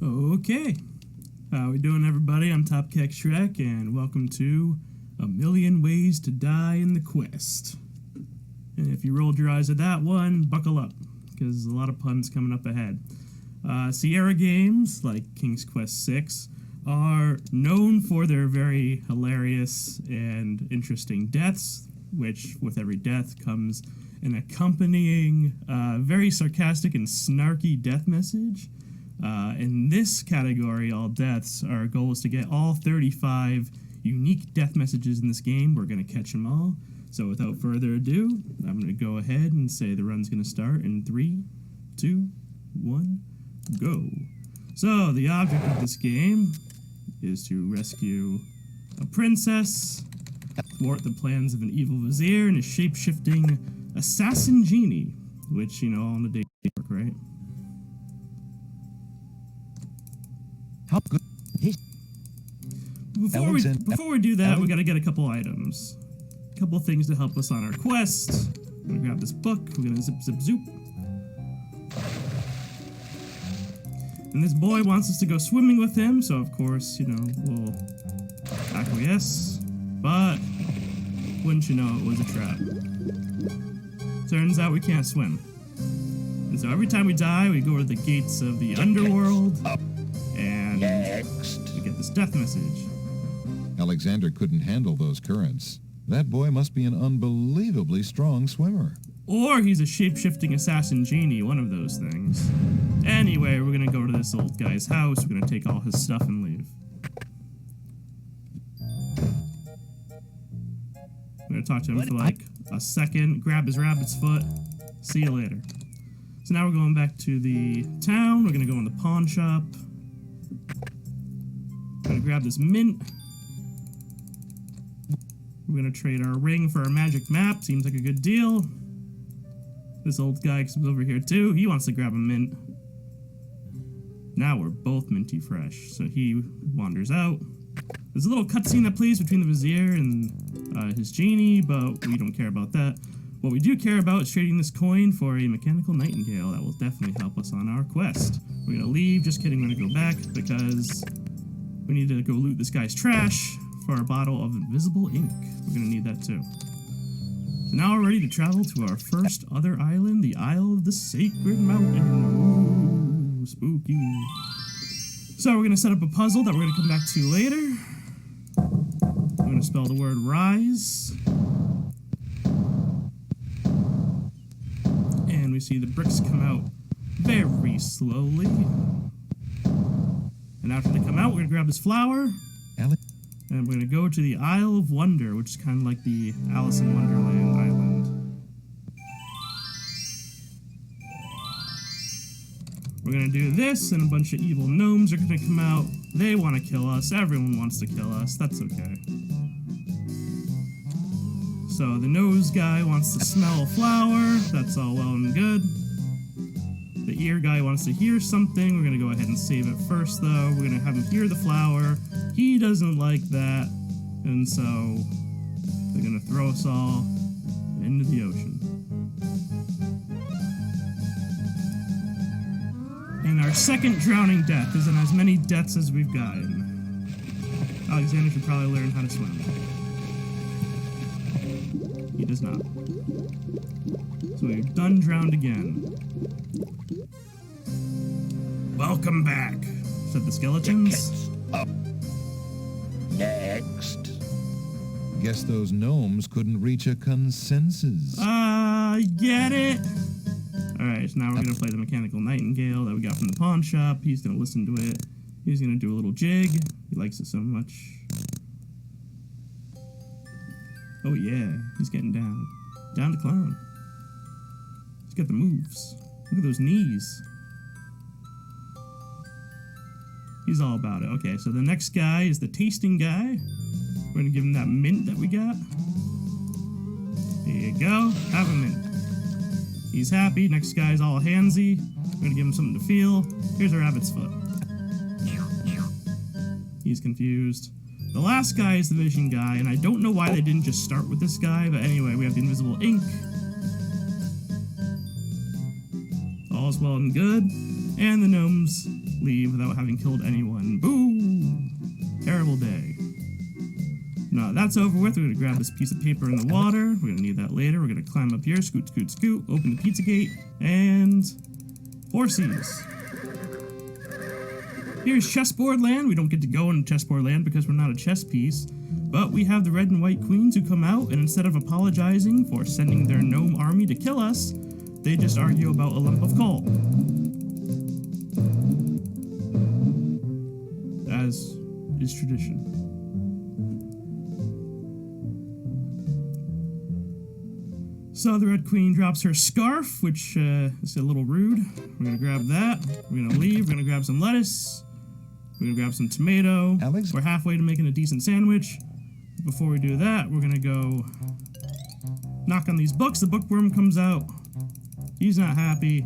Okay, how we doing, everybody? I'm topkekshrek, and welcome to A Million Ways to Die in the Quest. And if you rolled your eyes at that one, buckle up, because there's a lot of puns coming up ahead. Sierra games, like King's Quest VI, are known for their very hilarious and interesting deaths, which, with every death, comes an accompanying, very sarcastic and snarky death message. In this category, all deaths, our goal is to get all 35 unique death messages in this game. We're going to catch them all. So without further ado, I'm going to go ahead and say the run's going to start in 3, 2, 1, go. So the object of this game is to rescue a princess, thwart the plans of an evil vizier, and a shape-shifting assassin genie, which, you know, all in the day work, right? How good. Before we do that, we gotta get a couple items. A couple things to help us on our quest. We're gonna grab this book, we're gonna zip zip zoop. And this boy wants us to go swimming with him, so of course, you know, we'll acquiesce. But, wouldn't you know, it was a trap. Turns out we can't swim. And so every time we die, we go to the gates of the underworld, and we get this death message. Alexander couldn't handle those currents. That boy must be an unbelievably strong swimmer. Or he's a shape-shifting assassin genie, one of those things. Anyway, we're gonna go to this old guy's house, we're gonna take all his stuff and leave. I'm gonna talk to him for like a second, grab his rabbit's foot, see you later. So now we're going back to the town, we're gonna go in the pawn shop. We're gonna grab this mint. We're gonna trade our ring for our magic map, seems like a good deal. This old guy comes over here too, he wants to grab a mint. Now we're both minty fresh, so he wanders out. There's a little cutscene that plays between the vizier and his genie, but we don't care about that. What we do care about is trading this coin for a mechanical nightingale. That will definitely help us on our quest. We're gonna leave, just kidding, we're gonna go back because we need to go loot this guy's trash for our bottle of invisible ink. We're gonna need that too. So now we're ready to travel to our first other island, the Isle of the Sacred Mountain. Ooh, spooky. So we're gonna set up a puzzle that we're gonna come back to later. I'm gonna spell the word rise. And we see the bricks come out very slowly. And after they come out, we're gonna grab this flower. And we're gonna go to the Isle of Wonder, which is kind of like the Alice in Wonderland island. We're gonna do this, and a bunch of evil gnomes are gonna come out. They want to kill us. Everyone wants to kill us. That's okay. So the nose guy wants to smell a flower. That's all well and good. The ear guy wants to hear something. We're gonna go ahead and save it first, though. We're gonna have him hear the flower. He doesn't like that, and so they're gonna throw us all into the ocean. And our second drowning death isn't as many deaths as we've gotten. Alexander should probably learn how to swim. He does not. So we've done drowned again. Welcome back, said the skeletons. Next. Guess those gnomes couldn't reach a consensus. Get it? Alright, so now we're gonna play the mechanical nightingale that we got from the pawn shop. He's gonna listen to it. He's gonna do a little jig. He likes it so much. Oh yeah, he's getting down. Down to clown. He's got the moves. Look at those knees. He's all about it. Okay, so the next guy is the tasting guy. We're gonna give him that mint that we got. There you go. Have a mint. He's happy. Next guy's all handsy. We're gonna give him something to feel. Here's a rabbit's foot. He's confused. The last guy is the vision guy, and I don't know why they didn't just start with this guy, but anyway, we have the invisible ink. All's well and good. And the gnomes leave without having killed anyone. Boo! Terrible day. Now that's over with. We're going to grab this piece of paper in the water. We're going to need that later. We're going to climb up here, scoot, scoot, scoot, open the pizza gate, and horsies. Here's chessboard land. We don't get to go in chessboard land because we're not a chess piece. But we have the red and white queens who come out, and instead of apologizing for sending their gnome army to kill us, they just argue about a lump of coal. As is tradition. So the red queen drops her scarf, which is a little rude. We're going to grab that. We're going to leave. We're going to grab some lettuce. We're going to grab some tomato. Alex? We're halfway to making a decent sandwich. Before we do that, we're going to go knock on these books. The bookworm comes out. He's not happy.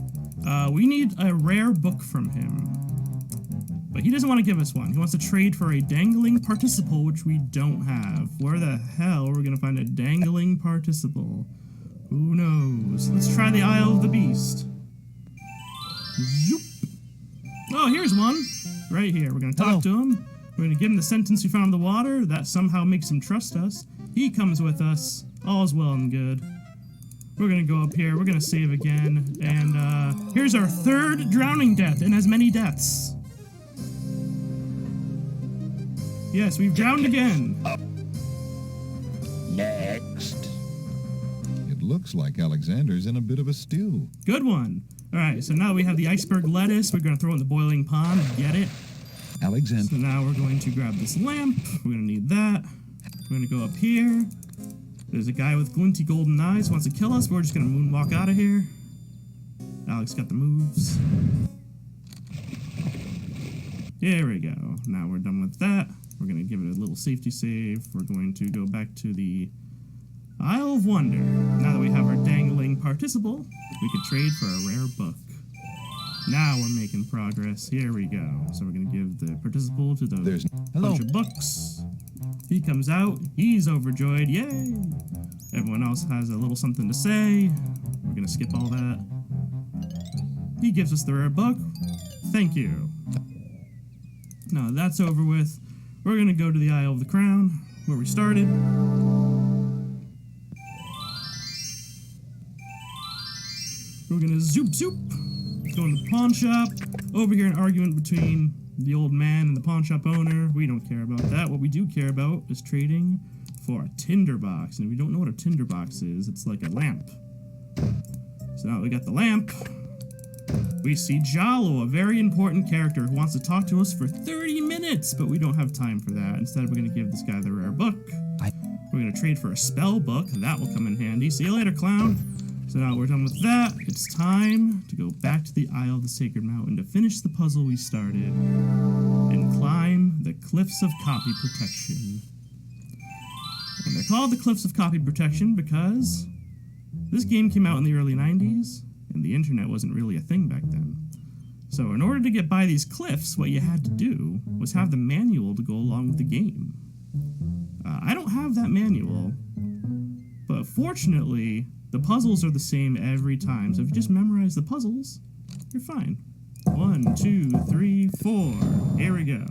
We need a rare book from him. But he doesn't want to give us one. He wants to trade for a dangling participle, which we don't have. Where the hell are we going to find a dangling participle? Who knows? Let's try the Isle of the Beast. Zoop. Oh, here's one. Right here. We're going to talk to him. We're going to give him the sentence we found in the water. That somehow makes him trust us. He comes with us. All's well and good. We're going to go up here. We're going to save again. And here's our third drowning death in as many deaths. Yes, we've drowned again. Next. It looks like Alexander's in a bit of a stew. Good one. All right, so now we have the iceberg lettuce. We're going to throw it in the boiling pond. Get it? Alexander. So now we're going to grab this lamp. We're going to need that. We're going to go up here. There's a guy with glinty golden eyes who wants to kill us. We're just going to moonwalk out of here. Alex got the moves. There we go. Now we're done with that. We're going to give it a little safety save. We're going to go back to the Isle of Wonder. Now that we have our dangling participle, we could trade for a rare book. Now we're making progress. Here we go. So we're going to give the participle to the bunch of books. He comes out. He's overjoyed. Yay! Everyone else has a little something to say. We're going to skip all that. He gives us the rare book. Thank you. Now that's over with. We're going to go to the Isle of the Crown, where we started. We're going to zoop zoop. Go in the pawn shop. Over here, an argument between the old man and the pawn shop owner. We don't care about that. What we do care about is trading for a tinderbox. And if you don't know what a tinderbox is, it's like a lamp. So now we got the lamp. We see Jalo, a very important character who wants to talk to us for 30 minutes, but we don't have time for that. Instead, we're going to give this guy the rare book. We're going to trade for a spell book. That will come in handy. See you later, clown. So now we're done with that. It's time to go back to the Isle of the Sacred Mountain to finish the puzzle we started and climb the Cliffs of Copy Protection. And they're called the Cliffs of Copy Protection because this game came out in the early 90s and the internet wasn't really a thing back then. So in order to get by these cliffs, what you had to do was have the manual to go along with the game. I don't have that manual, but fortunately, the puzzles are the same every time, so if you just memorize the puzzles, you're fine. 1, 2, 3, 4. Here we go.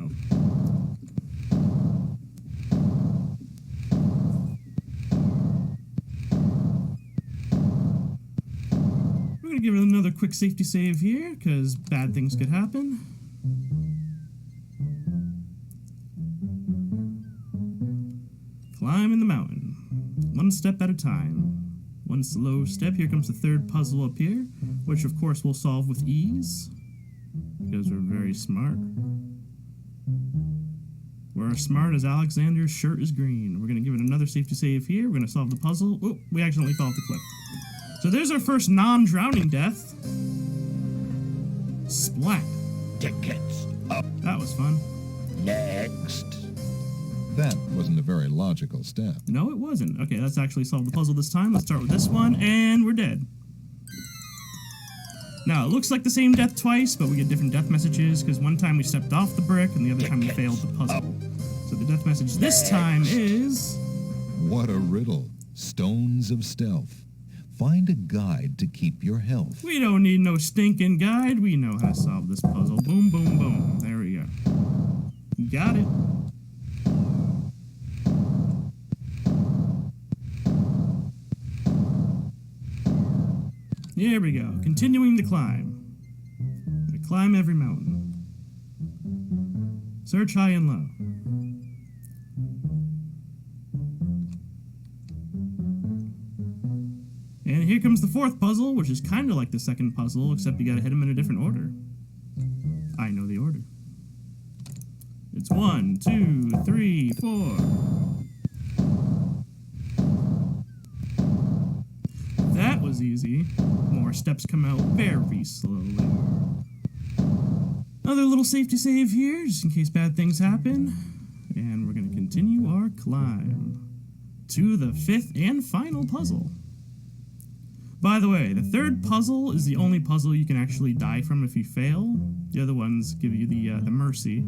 We're going to give it another quick safety save here, because bad things could happen. Climbing the mountain, one step at a time. One slow step. Here comes the third puzzle up here, which of course we'll solve with ease, because we're very smart. We're as smart as Alexander's shirt is green. We're going to give it another safety save here. We're going to solve the puzzle. Oh, we accidentally fell off the cliff. So there's our first non-drowning death. Splat. Tickets up. That was fun. Next. That wasn't a very logical step. No, it wasn't. Okay, let's actually solve the puzzle this time. Let's start with this one, and we're dead. Now, it looks like the same death twice, but we get different death messages, because one time we stepped off the brick, and the other time we failed the puzzle. So the death message this time is... What a riddle. Stones of stealth. Find a guide to keep your health. We don't need no stinking guide. We know how to solve this puzzle. Boom, boom, boom. There we go. Got it. Here we go. Continuing the climb. We climb every mountain. Search high and low. And here comes the fourth puzzle, which is kind of like the second puzzle, except you gotta hit them in a different order. I know the order. It's 1, 2, 3, 4. That was easy. More steps come out very slowly. Another little safety save here, just in case bad things happen. And we're gonna continue our climb to the fifth and final puzzle. By the way, the third puzzle is the only puzzle you can actually die from if you fail. The other ones give you the mercy.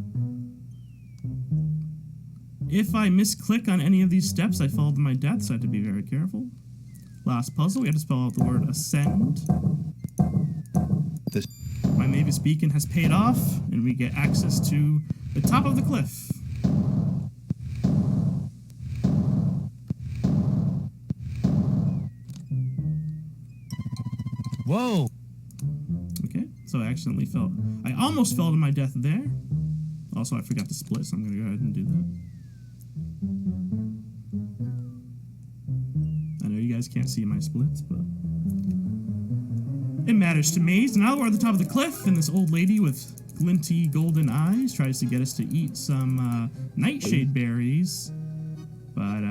If I misclick on any of these steps, I fall to my death, so I have to be very careful. Last puzzle, we have to spell out the word ascend. My Mavis beacon has paid off, and we get access to the top of the cliff. Whoa! Okay, so I accidentally fell. I almost fell to my death there. Also, I forgot to split, so I'm going to go ahead and do that. I know you guys can't see my splits, but it matters to me. So now we're at the top of the cliff, and this old lady with glinty golden eyes tries to get us to eat some nightshade berries, but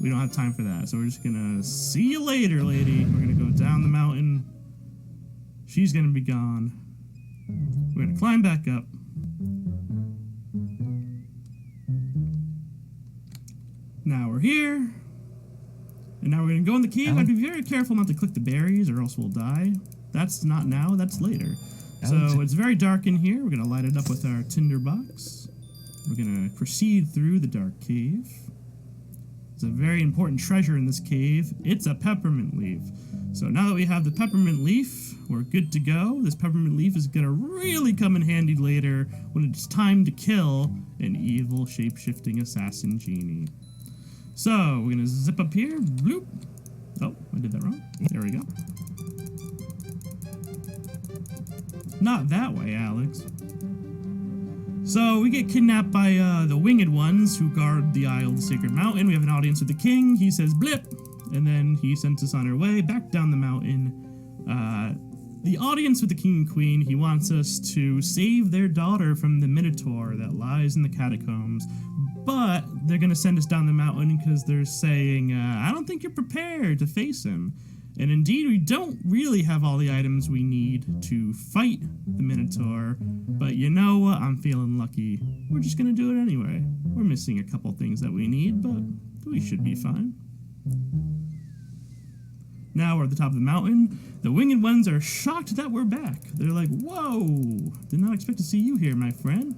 we don't have time for that, so we're just gonna see you later, lady. We're gonna go down the mountain. She's gonna be gone. We're gonna climb back up. Now we're here. And now we're gonna go in the cave. I have to be very careful not to click the berries or else we'll die. That's not now, that's later. So it's very dark in here. We're gonna light it up with our tinder box. We're gonna proceed through the dark cave. There's a very important treasure in this cave. It's a peppermint leaf. So now that we have the peppermint leaf, we're good to go. This peppermint leaf is gonna really come in handy later when it's time to kill an evil shape-shifting assassin genie. So, we're gonna zip up here. Bloop. Oh, I did that wrong. There we go. Not that way, Alex. So, we get kidnapped by the winged ones who guard the Isle of the Sacred Mountain. We have an audience with the king. He says blip, and then he sends us on our way back down the mountain. The audience with the king and queen, he wants us to save their daughter from the Minotaur that lies in the catacombs. But they're going to send us down the mountain because they're saying, I don't think you're prepared to face him. And indeed, we don't really have all the items we need to fight the Minotaur. But you know what? I'm feeling lucky. We're just going to do it anyway. We're missing a couple things that we need, but we should be fine. Now we're at the top of the mountain. The winged ones are shocked that we're back. They're like, whoa, did not expect to see you here, my friend.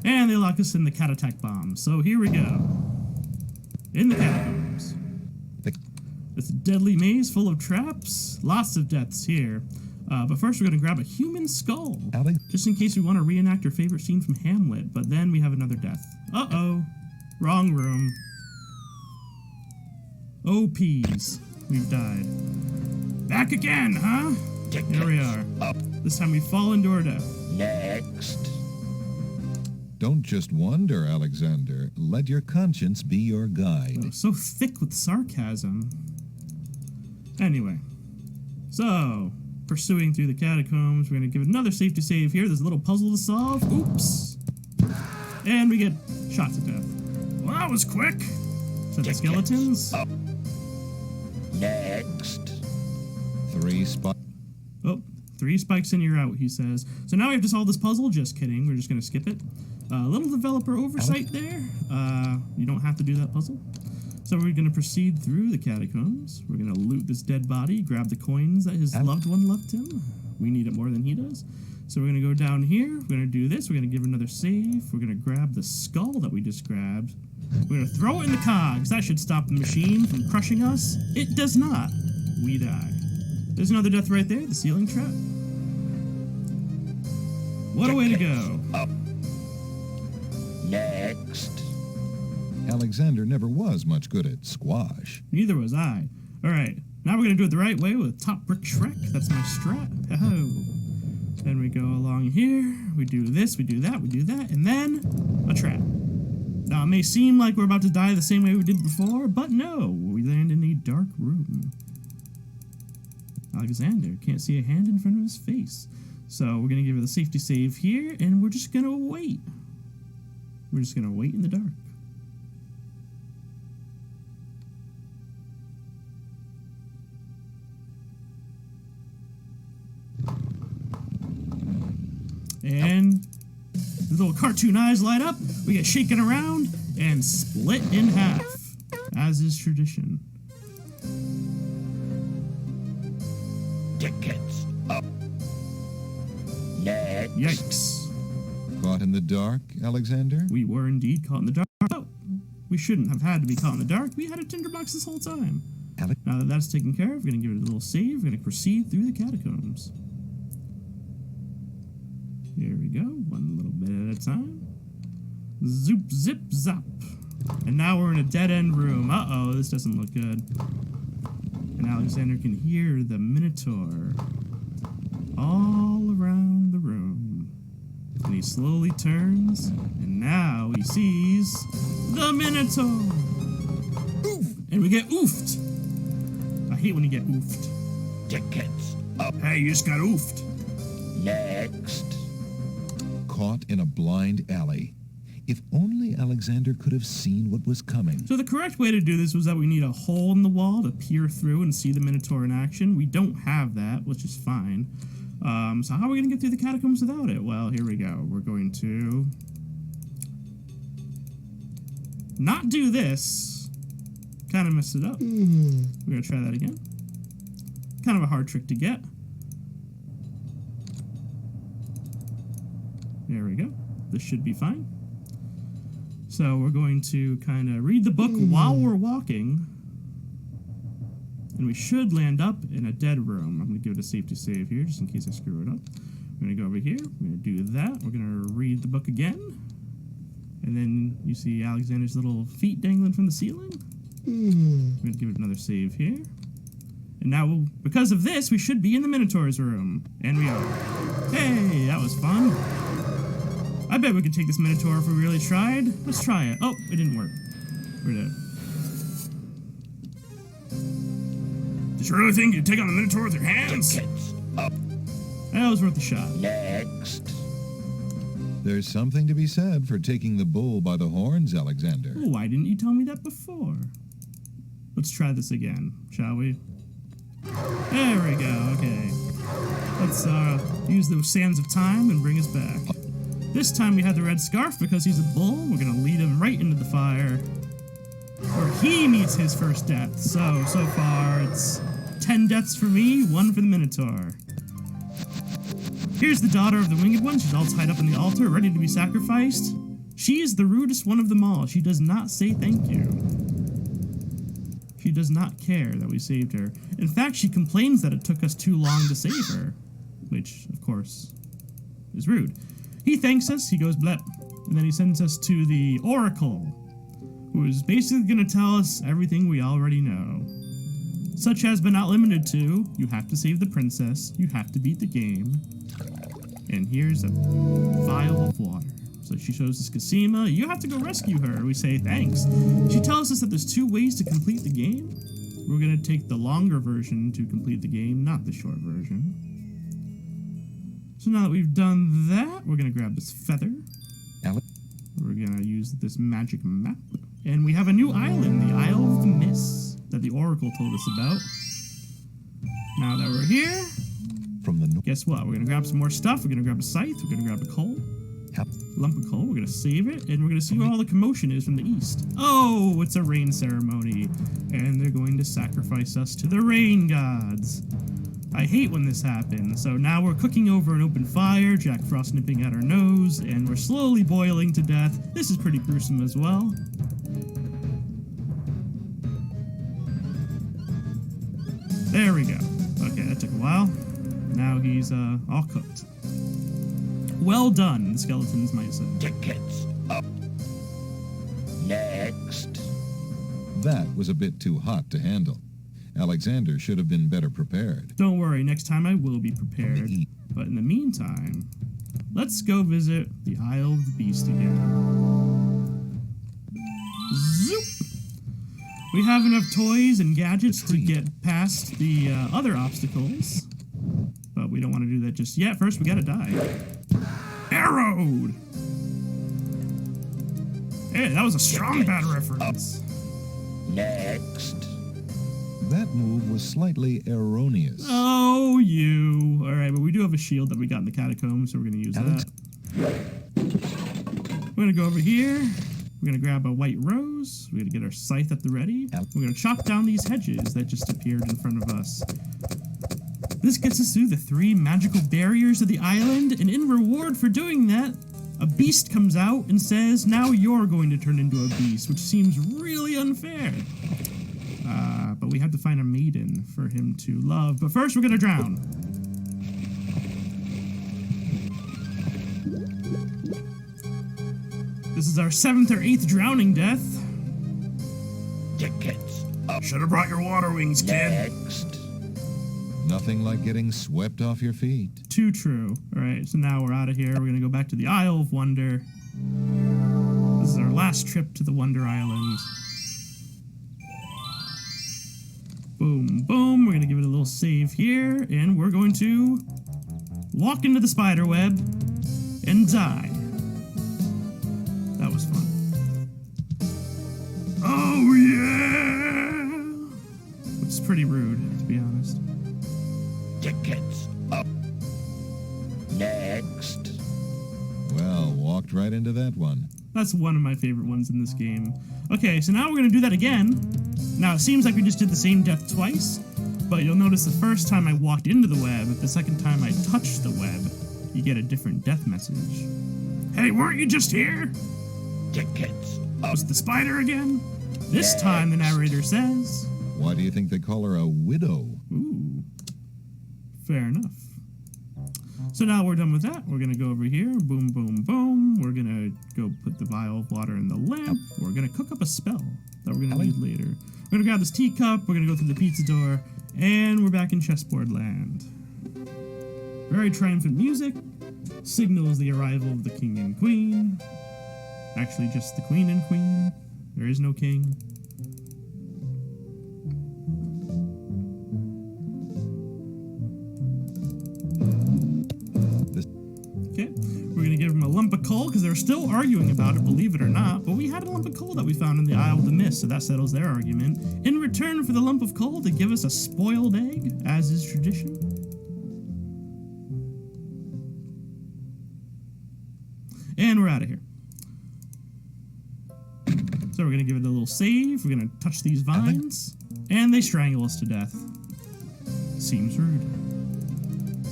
And they lock us in the Catacombs. So here we go. In the catacombs. It's a deadly maze full of traps. Lots of deaths here. But first we're going to grab a human skull. Just in case we want to reenact our favorite scene from Hamlet. But then we have another death. Uh-oh. Wrong room. Oh, peas. We've died. Back again, huh? Here we are. This time we fall into our death. Next. Don't just wonder, Alexander. Let your conscience be your guide. Oh, so thick with sarcasm. Anyway. So, pursuing through the catacombs, we're going to give it another safety save here. There's a little puzzle to solve. Oops. And we get shot to death. Well, that was quick. So the skeletons. Next. 3 spots. Oh, 3 spikes and you're out, he says. So now we have to solve this puzzle. Just kidding. We're just going to skip it. Little developer oversight there. You don't have to do that puzzle. So we're going to proceed through the catacombs. We're going to loot this dead body, grab the coins that his loved one left him. we need it more than he does. So we're going to go down here. We're going to do this. We're going to give another save. We're going to grab the skull that we just grabbed. We're going to throw it in the cogs. That should stop the machine from crushing us. It does not. We die. There's another death right there, the ceiling trap. What a way to go. Up. Next. Alexander never was much good at squash. Neither was I. All right, now we're going to do it the right way with topkekshrek. That's my strat. Oh. Then we go along here. We do this, we do that, we do that, and then a trap. Now, it may seem like we're about to die the same way we did before, but no. We land in a dark room. Alexander can't see a hand in front of his face. So we're going to give it a safety save here, and we're just going to wait. We're just going to wait in the dark. And the little cartoon eyes light up, we get shaken around and split in half, as is tradition. Tickets up. Next. Yikes. Caught in the dark, Alexander? We were indeed caught in the dark. Oh, we shouldn't have had to be caught in the dark. We had a tinderbox this whole time. Now that that's taken care of, we're going to give it a little save. We're going to proceed through the catacombs. Here we go, one little bit at a time. Zoop, zip, zap. And now we're in a dead-end room. Uh-oh, this doesn't look good. And Alexander can hear the Minotaur all around the room. And he slowly turns, and now he sees the Minotaur. Oof! And we get oofed. I hate when you get oofed. Tickets up. Hey, you just got oofed. Next. Caught in a blind alley. If only Alexander could have seen what was coming. So the correct way to do this was that we need a hole in the wall to peer through and see the Minotaur in action. We don't have that, which is fine. So how are we going to get through the catacombs without it? Well, here we go. We're going to not do this. Kind of messed it up. We're going to try that again. Kind of a hard trick to get. There we go. This should be fine. So we're going to kind of read the book while we're walking. And we should land up in a dead room. I'm going to give it a safety save here, just in case I screw it up. We're going to go over here. We're going to do that. We're going to read the book again. And then you see Alexander's little feet dangling from the ceiling. We're going to give it another save here. And now, because of this, we should be in the Minotaur's room. And we are. Hey, that was fun. I bet we could take this Minotaur if we really tried. Let's try it. Oh, it didn't work. We're dead. Did you really think you'd take on the Minotaur with your hands? Tickets up. That was worth a shot. Next. There's something to be said for taking the bull by the horns, Alexander. Oh, why didn't you tell me that before? Let's try this again, shall we? There we go, okay. Let's use those sands of time and bring us back. This time we had the red scarf because he's a bull. We're gonna lead him right into the fire, where he meets his first death. So far it's 10 deaths for me, 1 for the Minotaur. Here's the daughter of the winged one. She's all tied up in the altar, ready to be sacrificed. She is the rudest one of them all. She does not say thank you. She does not care that we saved her. In fact, she complains that it took us too long to save her, which, of course, is rude. He thanks us, he goes blep, and then he sends us to the Oracle, who is basically going to tell us everything we already know. Such as, but not limited to, you have to save the princess, you have to beat the game, and here's a vial of water. So she shows us Casima, you have to go rescue her. We say thanks. She tells us that there's 2 ways to complete the game. We're going to take the longer version to complete the game, not the short version. So now that we've done that, we're going to grab this feather. We're going to use this magic map. And we have a new island, the Isle of the Mists, that the Oracle told us about. Now that we're here, guess what? We're going to grab some more stuff. We're going to grab a scythe. We're going to grab a coal. Lump of coal. We're going to save it. And we're going to see what all the commotion is from the east. Oh, it's a rain ceremony. And they're going to sacrifice us to the rain gods. I hate when this happens. So now we're cooking over an open fire, Jack Frost nipping at our nose, and we're slowly boiling to death. This is pretty gruesome as well. There we go. Okay, that took a while. Now he's all cooked. Well done, the skeletons might say. Tickets up. Next. That was a bit too hot to handle. Alexander should have been better prepared. Don't worry, next time I will be prepared. Eat. But in the meantime, let's go visit the Isle of the Beast again. Zoop! We have enough toys and gadgets to get past the other obstacles. But we don't want to do that just yet. First, we gotta die. Arrowed! Hey, that was a strong bad reference. Next. That move was slightly erroneous. Oh, you. Alright, but we do have a shield that we got in the Catacombs, so we're going to use that. We're going to go over here. We're going to grab a white rose. We're going to get our scythe at the ready. We're going to chop down these hedges that just appeared in front of us. This gets us through the 3 magical barriers of the island, and in reward for doing that, a beast comes out and says, now you're going to turn into a beast, which seems really unfair. But we have to find a maiden for him to love. But first, we're going to drown. This is our 7th or 8th drowning death. Tickets up. Should have brought your water wings, kid. Next. Nothing like getting swept off your feet. Too true. All right, so now we're out of here. We're going to go back to the Isle of Wonder. This is our last trip to the Wonder Island. Boom, boom. We're going to give it a little save here, and we're going to walk into the spider web and die. That was fun. Oh, yeah! Which is pretty rude, to be honest. Tickets up. Next. Well, walked right into that one. That's one of my favorite ones in this game. Okay, so now we're going to do that again. Now, it seems like we just did the same death twice, but you'll notice the first time I walked into the web, the second time I touched the web, you get a different death message. Hey, weren't you just here? Tickets up. Was it the spider again? This time, the narrator says... Why do you think they call her a widow? Ooh. Fair enough. So now we're done with that. We're going to go over here. Boom, boom, boom. We're going to go put the vial of water in the lamp. We're going to cook up a spell that we're going to need later. We're going to grab this teacup. We're going to go through the pizza door. And we're back in chessboard land. Very triumphant music. Signals the arrival of the king and queen. Actually, just the queen and queen. There is no king. Okay, we're going to give him a lump of coal because they're still arguing about it, believe it or not. But we had a lump of coal that we found in the Isle of the Mist, so that settles their argument. In return for the lump of coal, to give us a spoiled egg, as is tradition. And we're out of here. So we're going to give it a little save. We're going to touch these vines. And they strangle us to death. Seems rude.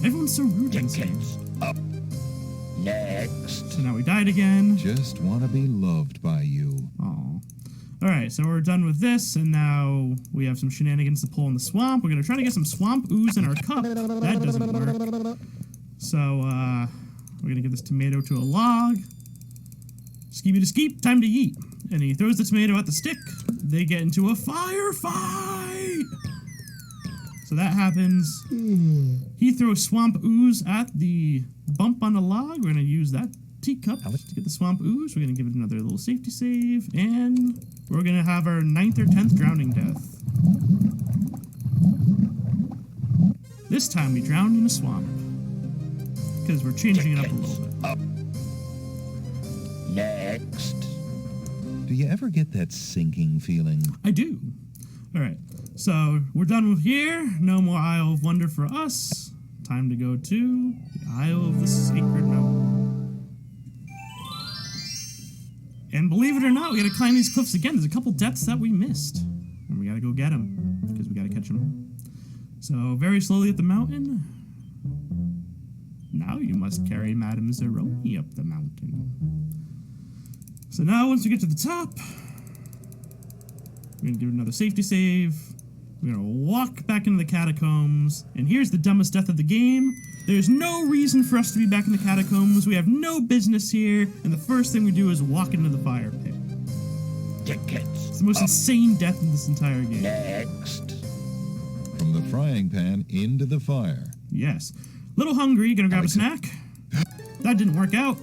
Everyone's so rude in this game. Tickets up. Next. So now we died again. Just want to be loved by you. Aw. Alright, so we're done with this, and now we have some shenanigans to pull in the swamp. We're going to try to get some swamp ooze in our cup. That doesn't work. So, we're going to give this tomato to a log. Skeeby to skeep, time to yeet. And he throws the tomato at the stick. They get into a firefight! So that happens. He throws swamp ooze at the bump on the log. We're going to use that teacup to get the swamp ooze. We're going to give it another little safety save. And we're going to have our 9th or 10th drowning death. This time we drowned in a swamp. Because we're changing it up a little bit. Up. Next. Do you ever get that sinking feeling? I do. Alright, so we're done with here. No more Isle of Wonder for us. Time to go to the Isle of the Sacred Mountain. And believe it or not, we gotta climb these cliffs again. There's a couple deaths that we missed. And we gotta go get them, because we gotta catch them. So, very slowly up the mountain. Now you must carry Madame Zeroni up the mountain. So now, once we get to the top, we're gonna do another safety save. We're gonna walk back into the catacombs, and here's the dumbest death of the game. There's no reason for us to be back in the catacombs. We have no business here, and the first thing we do is walk into the fire pit. Tickets. It's the most insane death in this entire game. Next. From the frying pan into the fire. Yes. Little hungry, gonna grab a snack. That didn't work out.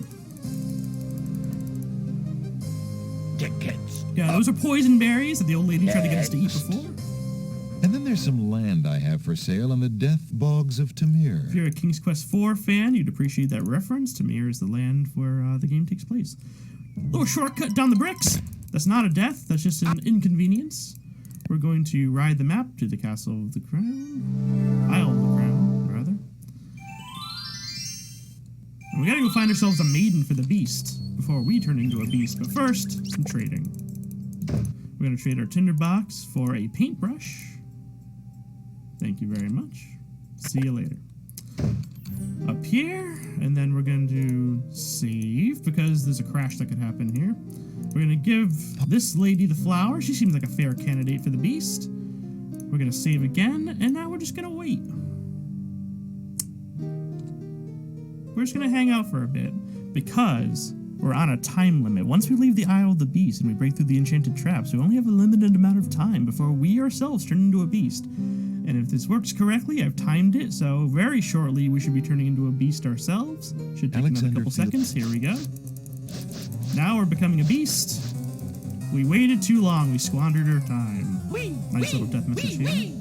Tickets. Yeah, those are poison berries that the old lady tried to get us to eat before. And then there's some land I have for sale on the death bogs of Tamir. If you're a King's Quest IV fan, you'd appreciate that reference. Tamir is the land where the game takes place. Little shortcut down the bricks. That's not a death, that's just an inconvenience. We're going to ride the map to the Castle of the Crown. Isle of the Crown, rather. And we gotta go find ourselves a maiden for the beast before we turn into a beast. But first, some trading. We're gonna trade our tinderbox for a paintbrush. Thank you very much. See you later. Up here, and then we're going to save because there's a crash that could happen here. We're going to give this lady the flower. She seems like a fair candidate for the beast. We're going to save again, and now we're just going to wait. We're just going to hang out for a bit because we're on a time limit. Once we leave the Isle of the Beast and we break through the enchanted traps, we only have a limited amount of time before we ourselves turn into a beast. And if this works correctly, I've timed it, so very shortly we should be turning into a beast ourselves. Should take another couple seconds. Here we go. Now we're becoming a beast. We waited too long. We squandered our time. Nice little death message here.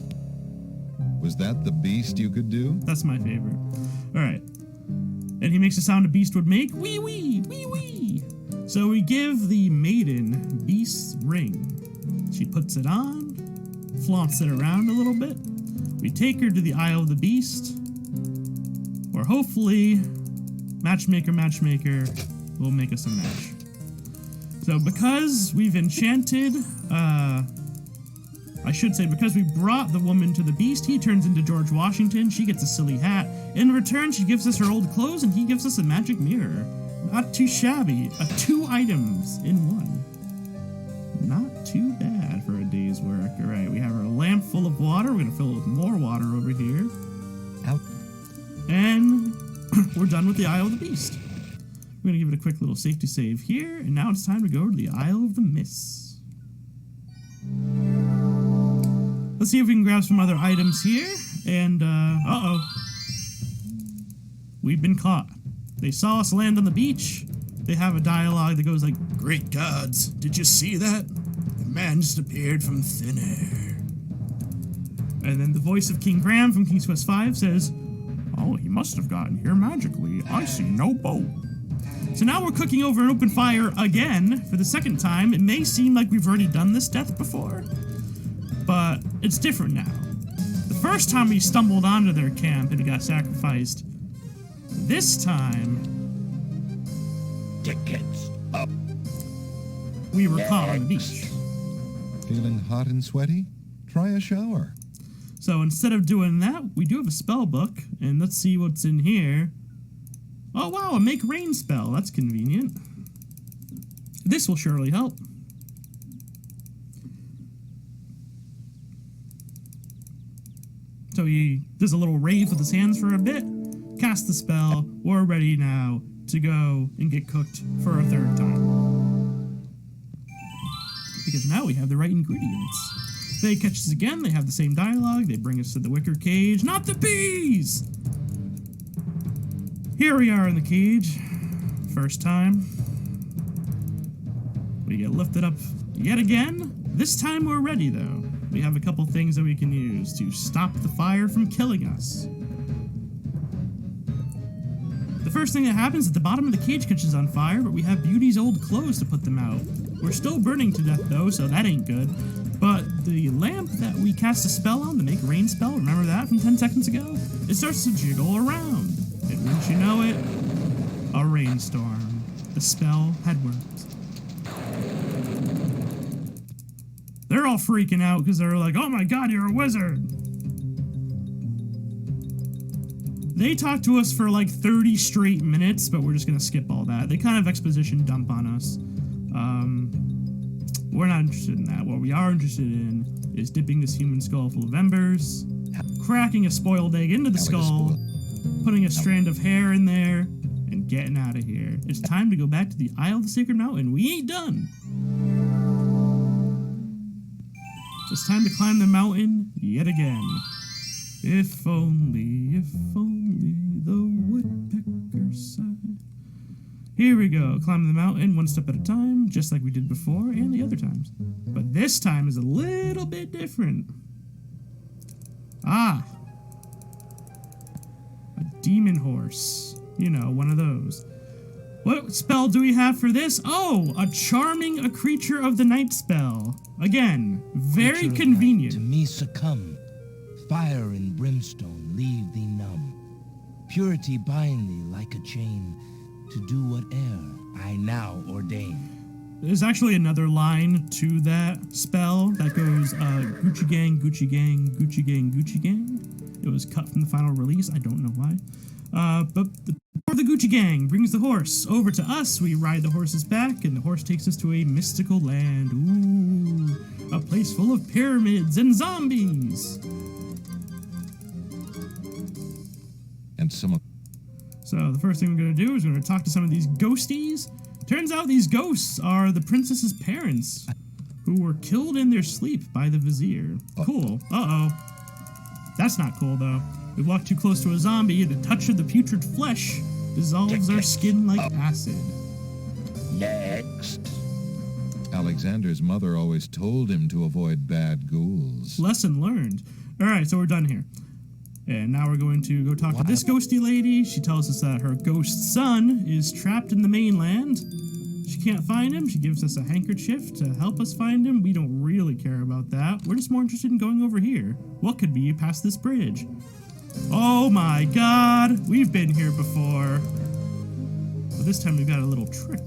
Was that the beast you could do? That's my favorite. All right. And he makes a sound a beast would make. Wee wee, wee wee. So we give the maiden Beast's ring. She puts it on, flaunts it around a little bit. We take her to the Isle of the Beast, where hopefully matchmaker will make us a match. So because we've enchanted, I should say because we brought the woman to the beast, he turns into George Washington, she gets a silly hat. In return, she gives us her old clothes, and he gives us a magic mirror. Not too shabby. 2 items in one. Not too bad for a day's work. All right, we have our lamp full of water. We're going to fill it with more water over here. Out. And we're done with the Isle of the Beast. We're going to give it a quick little safety save here. And now it's time to go to the Isle of the Mists. Let's see if we can grab some other items here. And, uh-oh. We've been caught. They saw us land on the beach. They have a dialogue that goes like, "Great gods, did you see that? The man just appeared from thin air." And then the voice of King Graham from King's Quest V says, "Oh, he must have gotten here magically. I see no boat." So now we're cooking over an open fire again for the second time. It may seem like we've already done this death before, but it's different now. The first time we stumbled onto their camp and it got sacrificed. This time, Tickets up. we were caught on the beach. Feeling hot and sweaty? Try a shower. So instead of doing that, we do have a spell book, and let's see what's in here. Oh wow, a make rain spell. That's convenient. This will surely help. So he does a little rave with his hands for a bit, cast the spell. We're ready now to go and get cooked for a 3rd time. Because now we have the right ingredients. They catch us again, they have the same dialogue, they bring us to the wicker cage. Not the bees! Here we are in the cage. First time. We get lifted up yet again. This time we're ready though. We have a couple things that we can use to stop the fire from killing us. The first thing that happens is the bottom of the cage catches on fire, but we have Beauty's old clothes to put them out. We're still burning to death though, so that ain't good. But the lamp that we cast a spell on, the make rain spell, remember that from 10 seconds ago? It starts to jiggle around. And wouldn't you know it, a rainstorm. The spell had worked. They're all freaking out because they're like, "Oh my god, you're a wizard!" They talk to us for like 30 straight minutes, but we're just gonna skip all that. They kind of exposition dump on us. We're not interested in that. What we are interested in is dipping this human skull full of embers, cracking a spoiled egg into the skull, putting a strand of hair in there, and getting out of here. It's time to go back to the Isle of the Sacred Mountain. We ain't done. It's time to climb the mountain yet again. If only the woodpecker sighed. Here we go, climbing the mountain one step at a time, just like we did before and the other times. But this time is a little bit different. Ah! A demon horse. You know, one of those. What spell do we have for this? Oh, a charming a creature of the night spell. Again, very Creature of convenient. night, to me succumb. Fire and brimstone leave thee numb. Purity bind thee like a chain, to do whate'er I now ordain. There's actually another line to that spell that goes, Gucci gang, Gucci gang, Gucci gang, Gucci gang. It was cut from the final release, I don't know why. But the Gucci gang brings the horse over to us. We ride the horse's back, and the horse takes us to a mystical land. Ooh, a place full of pyramids and zombies. And some of So the first thing we're going to do is we're going to talk to some of these ghosties. Turns out these ghosts are the princess's parents, who were killed in their sleep by the vizier. Cool. Uh-oh. That's not cool, though. We walk too close to a zombie, and the touch of the putrid flesh dissolves our skin like acid. Next. Alexander's mother always told him to avoid bad ghouls. Lesson learned. Alright, so we're done here. And now we're going to go talk to this ghosty lady. She tells us that her ghost son is trapped in the mainland. She can't find him. She gives us a handkerchief to help us find him. We don't really care about that. We're just more interested in going over here. What could be past this bridge? Oh my god! We've been here before. But this time we've got a little trick.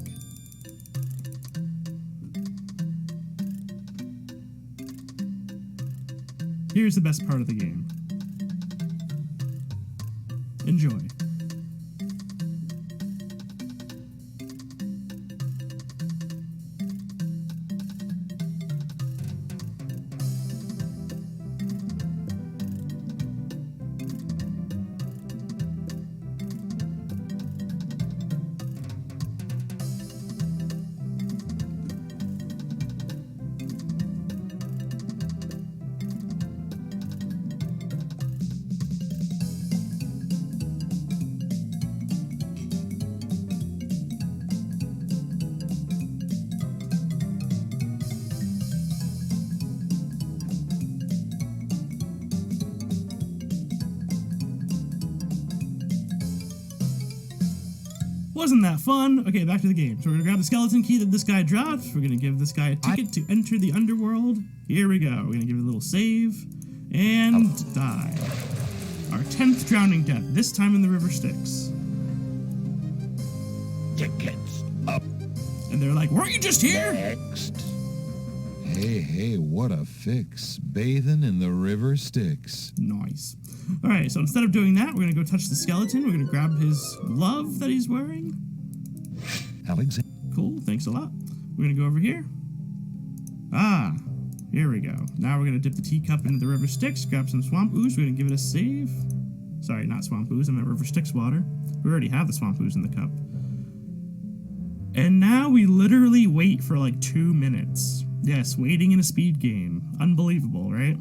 Here's the best part of the game. Enjoy. Wasn't that fun? Okay, back to the game. So we're gonna grab the skeleton key that this guy dropped. We're gonna give this guy a ticket to enter the underworld. Here we go. We're gonna give it a little save and die. Our 10th drowning death, this time in the river Styx. Tickets up. And they're like, weren't you just here? Next. Hey, what a fix. Bathing in the river Styx. Nice. Alright, so instead of doing that, we're gonna go touch the skeleton. We're gonna grab his glove that he's wearing. Alexander. Cool, thanks a lot. We're gonna go over here. Ah, here we go. Now we're gonna dip the teacup into the river Styx, grab some swamp ooze. We're gonna give it a save. Sorry, not swamp ooze, I meant river Styx water. We already have the swamp ooze in the cup. And now we literally wait for like 2 minutes. Yes, waiting in a speed game. Unbelievable, right?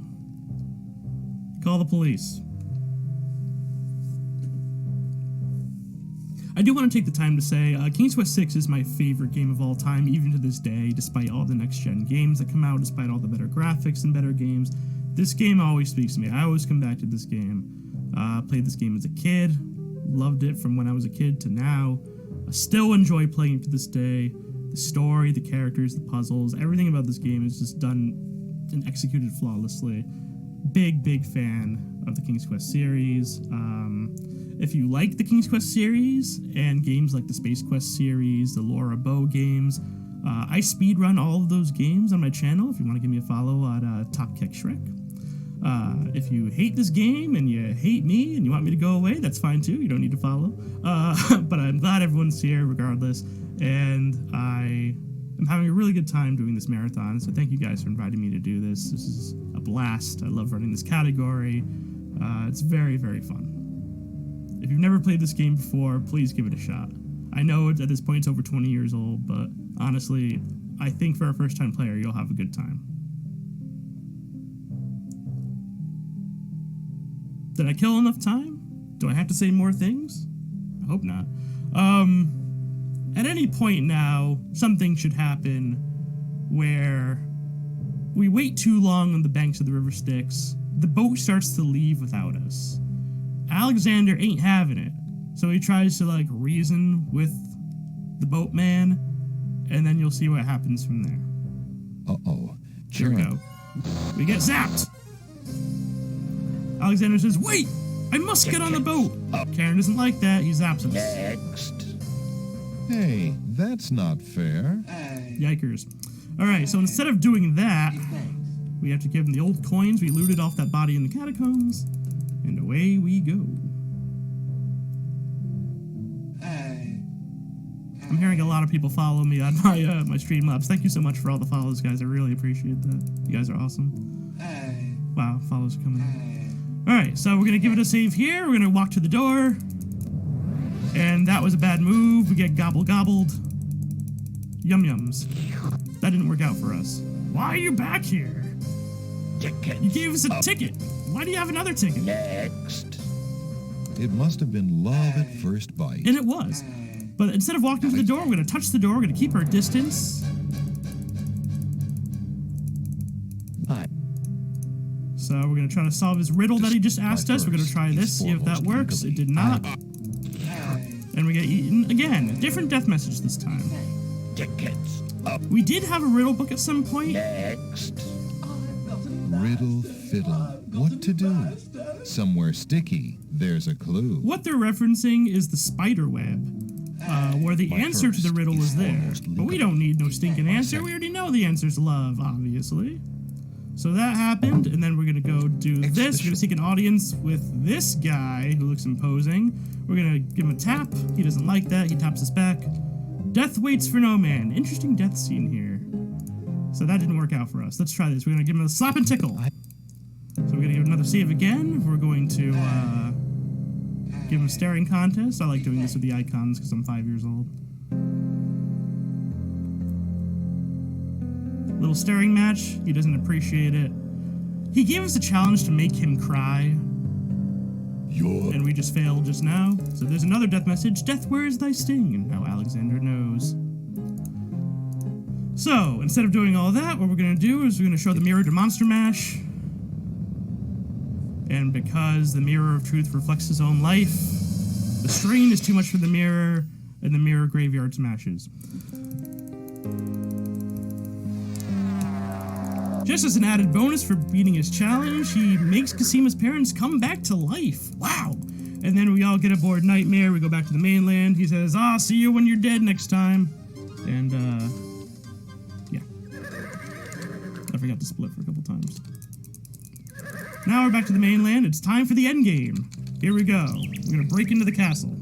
Call the police. I do want to take the time to say, King's Quest VI is my favorite game of all time, even to this day, despite all the next-gen games that come out, despite all the better graphics and better games. This game always speaks to me. I always come back to this game. Played this game as a kid, loved it from when I was a kid to now. I still enjoy playing it to this day. The story, the characters, the puzzles, everything about this game is just done and executed flawlessly. Big fan of the King's Quest series. If you like the King's Quest series and games like the Space Quest series, the Laura Bow games, I speedrun all of those games on my channel if you want to give me a follow at topkekshrek. If you hate this game and you hate me and you want me to go away, that's fine too. You don't need to follow. But I'm glad everyone's here regardless. And I am having a really good time doing this marathon. So thank you guys for inviting me to do this. This is a blast. I love running this category. It's very, very fun. If you've never played this game before, please give it a shot. I know at this point it's over 20 years old, but honestly, I think for a first-time player, you'll have a good time. Did I kill enough time? Do I have to say more things? I hope not. At any point now, something should happen where we wait too long on the banks of the river Styx. The boat starts to leave without us. Alexander ain't having it, so he tries to like reason with the boatman, and then you'll see what happens from there. Uh-oh. Here we go. We get zapped. Alexander says, "Wait! I must get on the boat!" Karen doesn't like that. He zaps us. Next. Hey, that's not fair. Yikers. Alright, so instead of doing that, we have to give him the old coins we looted off that body in the catacombs, and away we go. I'm hearing a lot of people follow me on my my Streamlabs. Thank you so much for all the follows, guys. I really appreciate that. You guys are awesome. Wow, follows are coming in. Alright, so we're gonna give it a save here. We're gonna walk to the door. And that was a bad move. We get gobbled. Yum-yums. That didn't work out for us. Why are you back here? Tickets. You gave us a ticket. Why do you have another ticket? Next. It must have been love at first bite. And it was. But instead of walking to the door, we're going to touch the door. We're going to keep our distance. Hi. So we're going to try to solve his riddle that he just asked us. We're going to try this, see if that works. It did not. And we get eaten again. Different death message this time. Tickets. Up. We did have a riddle book at some point. Next. Riddle fiddle. What to do? Somewhere sticky, there's a clue. What they're referencing is the spider web, where the My answer to the first riddle is is there. almost But we legal. don't need no stinking answer. We already know the answer's love, obviously. So that happened, and then we're going to go do this. We're going to seek an audience with this guy who looks imposing. We're going to give him a tap. He doesn't like that. He taps us back. Death waits for no man. Interesting death scene here. So that didn't work out for us. Let's try this. We're going to give him a slap and tickle. So we're going to give another save again. We're going to give him a staring contest. I like doing this with the icons because I'm 5 years old. Little staring match. He doesn't appreciate it. He gave us a challenge to make him cry. And we just failed just now. So there's another death message. Death, where is thy sting? And now Alexander knows. So, instead of doing all that, what we're going to do is we're going to show the mirror to Monster Mash. And because the mirror of truth reflects his own life, the strain is too much for the mirror, and the mirror graveyard smashes. Just as an added bonus for beating his challenge, he makes Casima's parents come back to life. Wow! And then we all get aboard Nightmare, we go back to the mainland. He says, see you when you're dead next time. And, yeah. I forgot to split for a couple times. Now we're back to the mainland. It's time for the end game. Here we go. We're gonna break into the castle.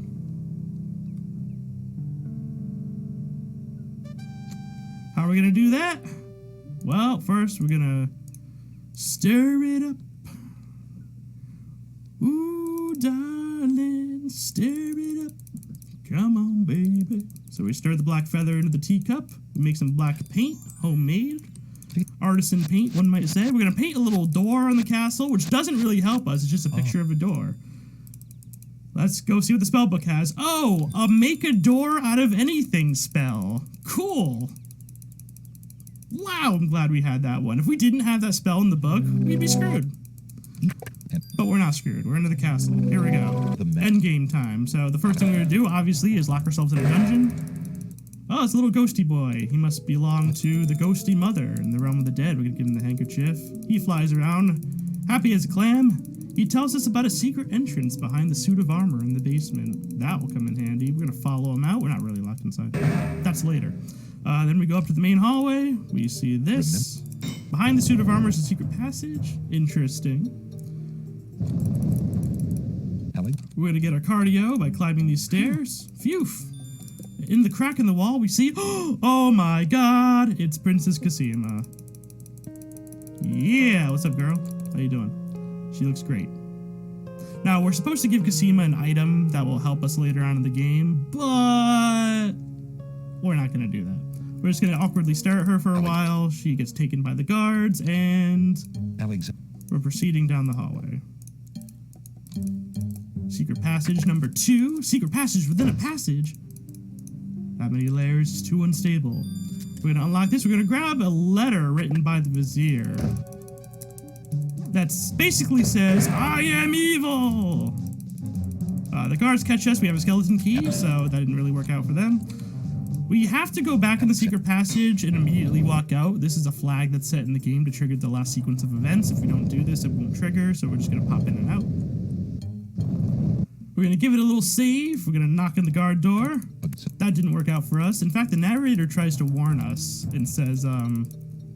How are we gonna do that? Well, first we're gonna stir it up. Ooh, darling, stir it up. Come on, baby. So we stir the black feather into the teacup. We make some black paint, homemade. Artisan paint, one might say. We're gonna paint a little door on the castle, which doesn't really help us. It's just a picture of a door. Let's go see what the spell book has. Oh, a make a door out of anything spell. Cool. Wow, I'm glad we had that one. If we didn't have that spell in the book, we'd be screwed. But we're not screwed. We're into the castle. Here we go. Endgame time. So the first thing we're gonna do, obviously, is lock ourselves in a dungeon. Oh, it's a little ghosty boy. He must belong to the ghosty mother in the realm of the dead. We're gonna give him the handkerchief. He flies around, happy as a clam. He tells us about a secret entrance behind the suit of armor in the basement. That will come in handy. We're gonna follow him out. We're not really locked inside. That's later. Then we go up to the main hallway. We see this. Behind the suit of armor is a secret passage. Interesting. We're going to get our cardio by climbing these stairs. Phew. In the crack in the wall, we see... Oh my god! It's Princess Cassima. Yeah! What's up, girl? How you doing? She looks great. Now, we're supposed to give Cassima an item that will help us later on in the game, but... we're not going to do that. We're just going to awkwardly stare at her for a while. She gets taken by the guards, and... we're proceeding down the hallway. Secret passage number 2. Secret passage within a passage? That many layers is too unstable. We're going to unlock this. We're going to grab a letter written by the Vizier. That basically says, I am evil! The guards catch us. We have a skeleton key, so that didn't really work out for them. We have to go back in the secret passage and immediately walk out. This is a flag that's set in the game to trigger the last sequence of events. If we don't do this, it won't trigger, so we're just going to pop in and out. We're going to give it a little save. We're going to knock on the guard door. That didn't work out for us. In fact, the narrator tries to warn us and says,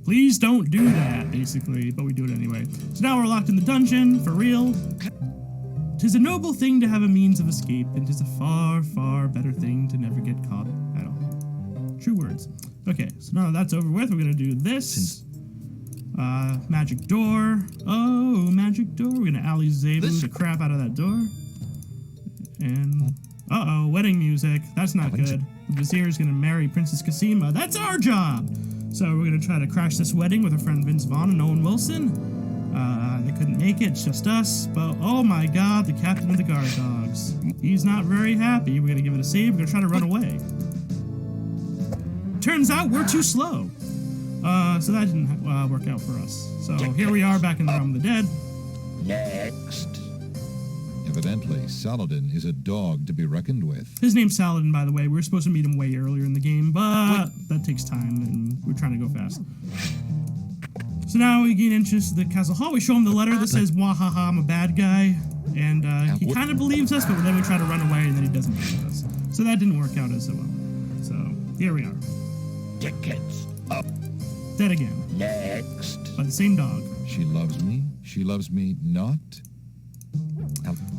please don't do that, basically, but we do it anyway. So now we're locked in the dungeon, for real. 'Tis a noble thing to have a means of escape, and 'tis a far, far better thing to never get caught at all. True words. Okay, so now that's over with, we're gonna do this. Magic door. Oh, magic door. We're gonna Ali Zebu the crap out of that door. And, uh-oh, wedding music. That's not good. The Vizier is gonna marry Princess Cassima. That's our job! So we're gonna try to crash this wedding with our friend Vince Vaughn and Owen Wilson. They couldn't make it, it's just us. But, oh my god, the captain of the guard dogs. He's not very happy. We're gonna give it a save. We're gonna try to run away. Turns out we're too slow. So that didn't work out for us. So here we are back in the realm of the dead. Next. Evidently, Saladin is a dog to be reckoned with. His name's Saladin, by the way. We were supposed to meet him way earlier in the game, but that takes time, and we're trying to go fast. So now we gain entrance to the castle hall. We show him the letter that says, "Wahaha, I'm a bad guy," and he kind of believes us, but then we try to run away, and then he doesn't believe us. So that didn't work out as well. So here we are. Tickets up. Dead again. Next. By the same dog. She loves me. She loves me not.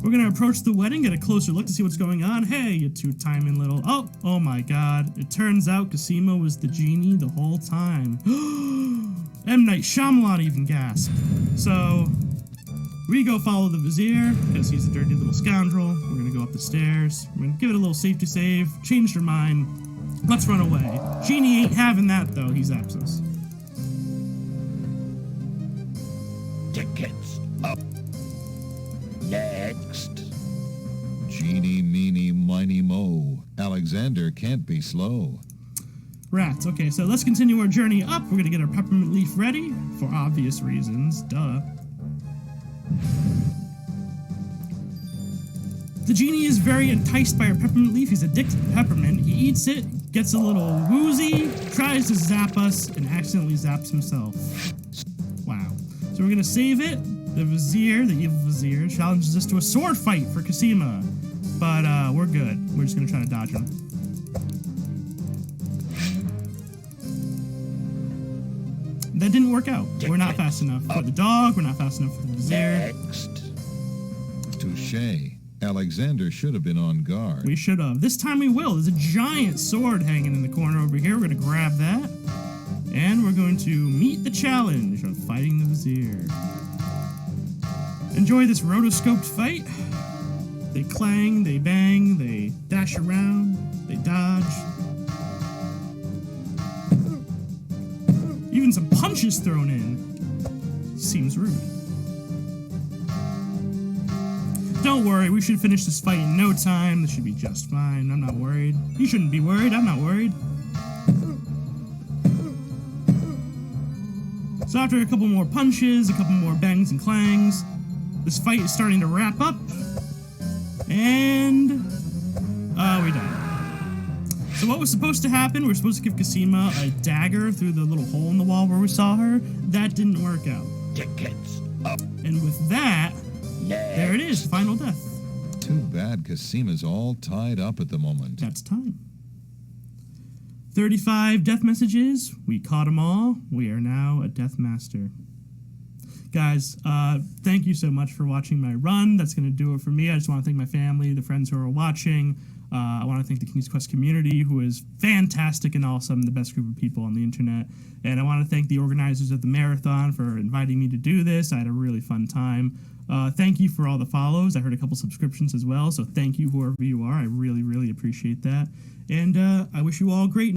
We're gonna approach the wedding, get a closer look to see what's going on. Hey, you two-timing little... Oh my god. It turns out Cassima was the genie the whole time. M. Night Shyamalan even gasped. So, we go follow the Vizier, because he's a dirty little scoundrel. We're gonna go up the stairs. We're gonna give it a little safety save. Changed her mind. Let's run away. Genie ain't having that, though. He zaps us. Tickets up. Next. Genie, meeny, miny, mo. Alexander can't be slow. Rats. Okay, so let's continue our journey up. We're gonna get our peppermint leaf ready, for obvious reasons. Duh. The genie is very enticed by our peppermint leaf. He's addicted to peppermint. He eats it, gets a little woozy, tries to zap us, and accidentally zaps himself. Wow. So we're gonna save it. The Vizier, the evil Vizier, challenges us to a sword fight for Cassima. But we're good. We're just gonna try to dodge him. That didn't work out. We're not fast enough for the dog. We're not fast enough for the Vizier. Next. Touché. Alexander should have been on guard. We should have. This time we will. There's a giant sword hanging in the corner over here. We're going to grab that. And we're going to meet the challenge of fighting the Vizier. Enjoy this rotoscoped fight. They clang, they bang, they dash around, they dodge. Even some punches thrown in. Seems rude. Don't worry, we should finish this fight in no time. This should be just fine. I'm not worried. You shouldn't be worried. I'm not worried. So after a couple more punches, a couple more bangs and clangs, this fight is starting to wrap up. And... we died. So what was supposed to happen, we were supposed to give Cassima a dagger through the little hole in the wall where we saw her. That didn't work out. Tickets up. And with that, there it is, final death. Too bad Cassima's all tied up at the moment. That's time. 35 death messages. We caught them all. We are now a death master. Guys, thank you so much for watching my run. That's going to do it for me. I just want to thank my family, the friends who are watching. I want to thank the King's Quest community, who is fantastic and awesome, the best group of people on the internet. And I want to thank the organizers of the marathon for inviting me to do this. I had a really fun time. Thank you for all the follows. I heard a couple subscriptions as well, so thank you whoever you are. I really, really appreciate that. And I wish you all great